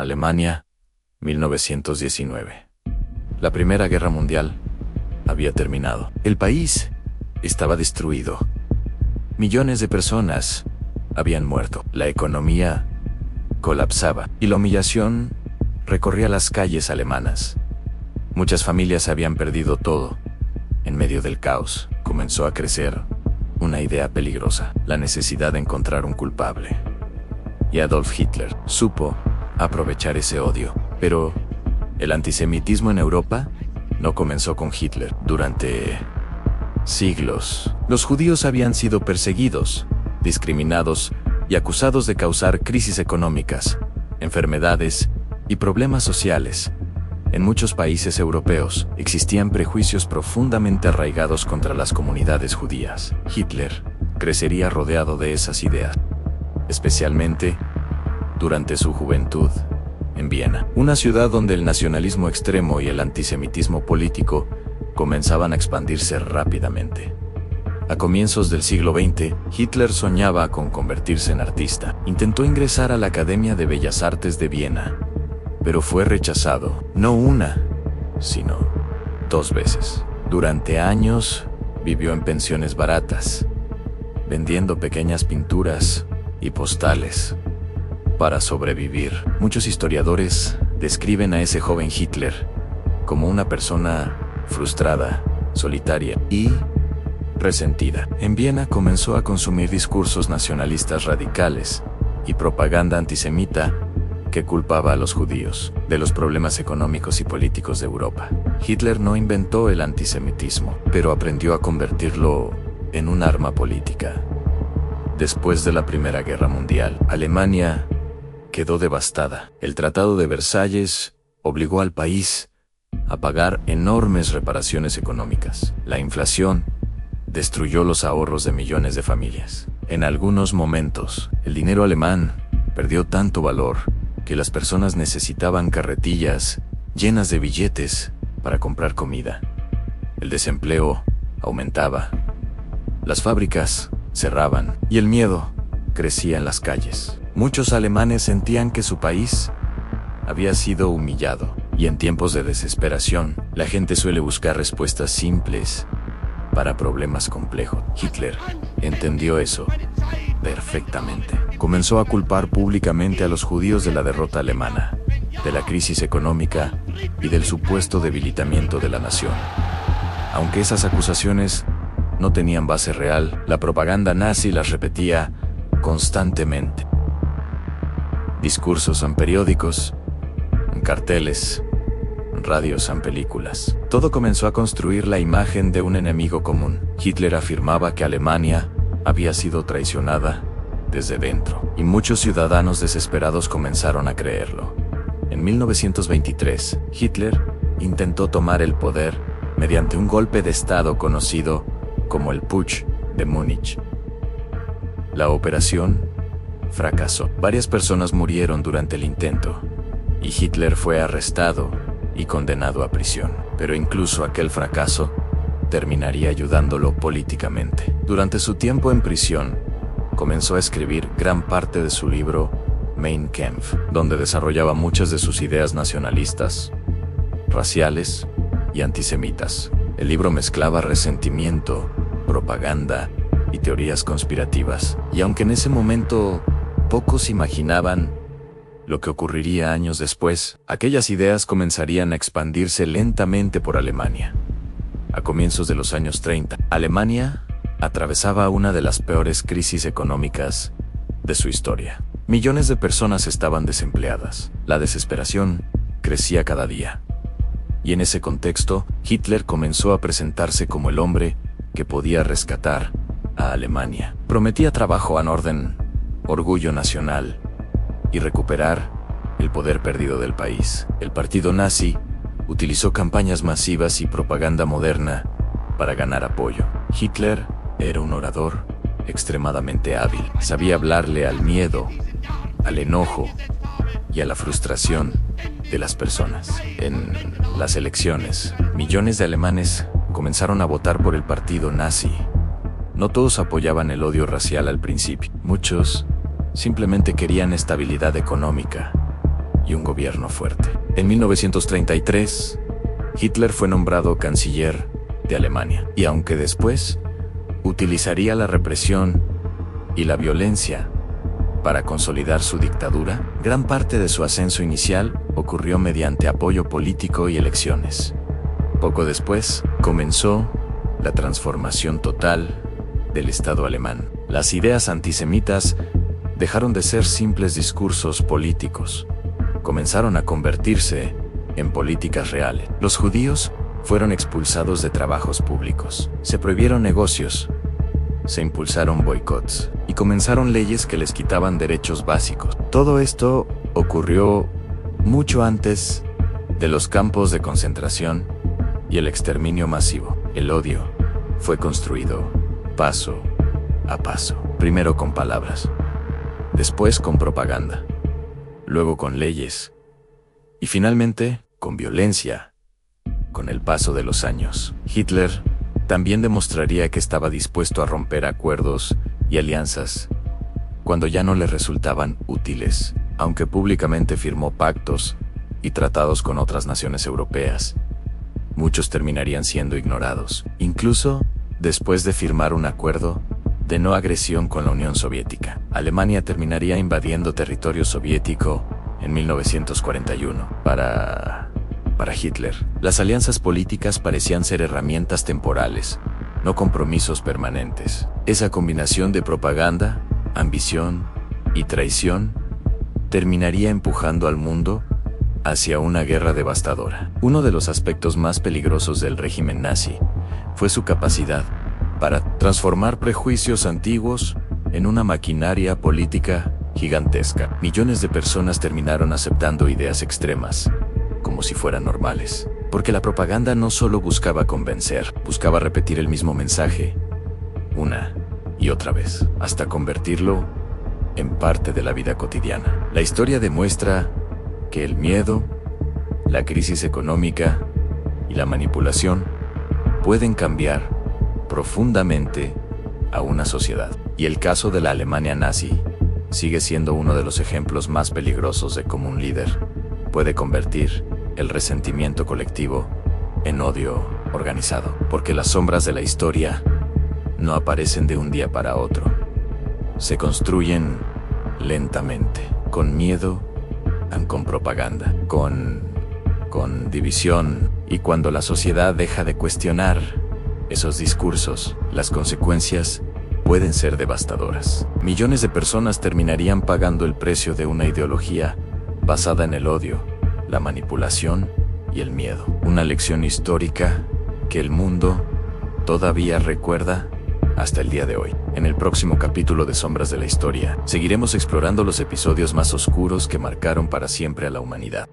Alemania, 1919. La Primera Guerra Mundial había terminado. El país estaba destruido. Millones de personas habían muerto. La economía colapsaba y la humillación recorría las calles alemanas. Muchas familias habían perdido todo. En medio del caos comenzó a crecer una idea peligrosa: la necesidad de encontrar un culpable. Y Adolf Hitler supo aprovechar ese odio. Pero el antisemitismo en Europa no comenzó con Hitler. Durante siglos, los judíos habían sido perseguidos, discriminados y acusados de causar crisis económicas, enfermedades y problemas sociales. En muchos países europeos existían prejuicios profundamente arraigados contra las comunidades judías. Hitler crecería rodeado de esas ideas, especialmente durante su juventud en Viena, una ciudad donde el nacionalismo extremo y el antisemitismo político comenzaban a expandirse rápidamente. A comienzos del siglo XX, Hitler soñaba con convertirse en artista. Intentó ingresar a la Academia de Bellas Artes de Viena, pero fue rechazado, no una, sino 2 veces. Durante años, vivió en pensiones baratas, vendiendo pequeñas pinturas y postales para sobrevivir. Muchos historiadores describen a ese joven Hitler como una persona frustrada, solitaria y resentida. En Viena comenzó a consumir discursos nacionalistas radicales y propaganda antisemita que culpaba a los judíos de los problemas económicos y políticos de Europa. Hitler no inventó el antisemitismo, pero aprendió a convertirlo en un arma política. Después de la Primera Guerra Mundial, Alemania quedó devastada. El Tratado de Versalles obligó al país a pagar enormes reparaciones económicas. La inflación destruyó los ahorros de millones de familias. En algunos momentos, el dinero alemán perdió tanto valor que las personas necesitaban carretillas llenas de billetes para comprar comida. El desempleo aumentaba, las fábricas cerraban y el miedo crecía en las calles. Muchos alemanes sentían que su país había sido humillado, y en tiempos de desesperación, la gente suele buscar respuestas simples para problemas complejos. Hitler entendió eso perfectamente. Comenzó a culpar públicamente a los judíos de la derrota alemana, de la crisis económica y del supuesto debilitamiento de la nación. Aunque esas acusaciones no tenían base real, la propaganda nazi las repetía constantemente. Discursos en periódicos, en carteles, en radios, en películas. Todo comenzó a construir la imagen de un enemigo común. Hitler afirmaba que Alemania había sido traicionada desde dentro, y muchos ciudadanos desesperados comenzaron a creerlo. En 1923, Hitler intentó tomar el poder mediante un golpe de Estado conocido como el Putsch de Múnich. La operación fracasó. Varias personas murieron durante el intento, y Hitler fue arrestado y condenado a prisión. Pero incluso aquel fracaso terminaría ayudándolo políticamente. Durante su tiempo en prisión, comenzó a escribir gran parte de su libro Mein Kampf, donde desarrollaba muchas de sus ideas nacionalistas, raciales y antisemitas. El libro mezclaba resentimiento, propaganda y teorías conspirativas. Y aunque en ese momento pocos imaginaban lo que ocurriría años después, aquellas ideas comenzarían a expandirse lentamente por Alemania. A comienzos de los años 30, Alemania atravesaba una de las peores crisis económicas de su historia. Millones de personas estaban desempleadas. La desesperación crecía cada día. Y en ese contexto, Hitler comenzó a presentarse como el hombre que podía rescatar a Alemania. Prometía trabajo en orden, orgullo nacional y recuperar el poder perdido del país. El partido nazi utilizó campañas masivas y propaganda moderna para ganar apoyo. Hitler era un orador extremadamente hábil. Sabía hablarle al miedo, al enojo y a la frustración de las personas. En las elecciones, millones de alemanes comenzaron a votar por el partido nazi. No todos apoyaban el odio racial al principio. Muchos simplemente querían estabilidad económica y un gobierno fuerte. En 1933, Hitler fue nombrado canciller de Alemania, y aunque después utilizaría la represión y la violencia para consolidar su dictadura, gran parte de su ascenso inicial ocurrió mediante apoyo político y elecciones. Poco después, comenzó la transformación total del Estado alemán. Las ideas antisemitas dejaron de ser simples discursos políticos. Comenzaron a convertirse en políticas reales. Los judíos fueron expulsados de trabajos públicos. Se prohibieron negocios. Se impulsaron boicots y comenzaron leyes que les quitaban derechos básicos. Todo esto ocurrió mucho antes de los campos de concentración y el exterminio masivo. El odio fue construido paso a paso, primero con palabras, después con propaganda, luego con leyes y finalmente con violencia. Con el paso de los años, Hitler también demostraría que estaba dispuesto a romper acuerdos y alianzas cuando ya no le resultaban útiles, aunque públicamente firmó pactos y tratados con otras naciones europeas. Muchos terminarían siendo ignorados, incluso después de firmar un acuerdo de no agresión con la Unión Soviética. Alemania terminaría invadiendo territorio soviético en 1941. Para Hitler, las alianzas políticas parecían ser herramientas temporales, no compromisos permanentes. Esa combinación de propaganda, ambición y traición terminaría empujando al mundo hacia una guerra devastadora. Uno de los aspectos más peligrosos del régimen nazi fue su capacidad para transformar prejuicios antiguos en una maquinaria política gigantesca. Millones de personas terminaron aceptando ideas extremas como si fueran normales, porque la propaganda no solo buscaba convencer, buscaba repetir el mismo mensaje una y otra vez, hasta convertirlo en parte de la vida cotidiana. La historia demuestra que el miedo, la crisis económica y la manipulación pueden cambiar profundamente a una sociedad. Y el caso de la Alemania nazi sigue siendo uno de los ejemplos más peligrosos de cómo un líder puede convertir el resentimiento colectivo en odio organizado, porque las sombras de la historia no aparecen de un día para otro. Se construyen lentamente, con miedo, con propaganda, con división, y cuando la sociedad deja de cuestionar esos discursos, las consecuencias pueden ser devastadoras. Millones de personas terminarían pagando el precio de una ideología basada en el odio, la manipulación y el miedo. Una lección histórica que el mundo todavía recuerda hasta el día de hoy. En el próximo capítulo de Sombras de la Historia, seguiremos explorando los episodios más oscuros que marcaron para siempre a la humanidad.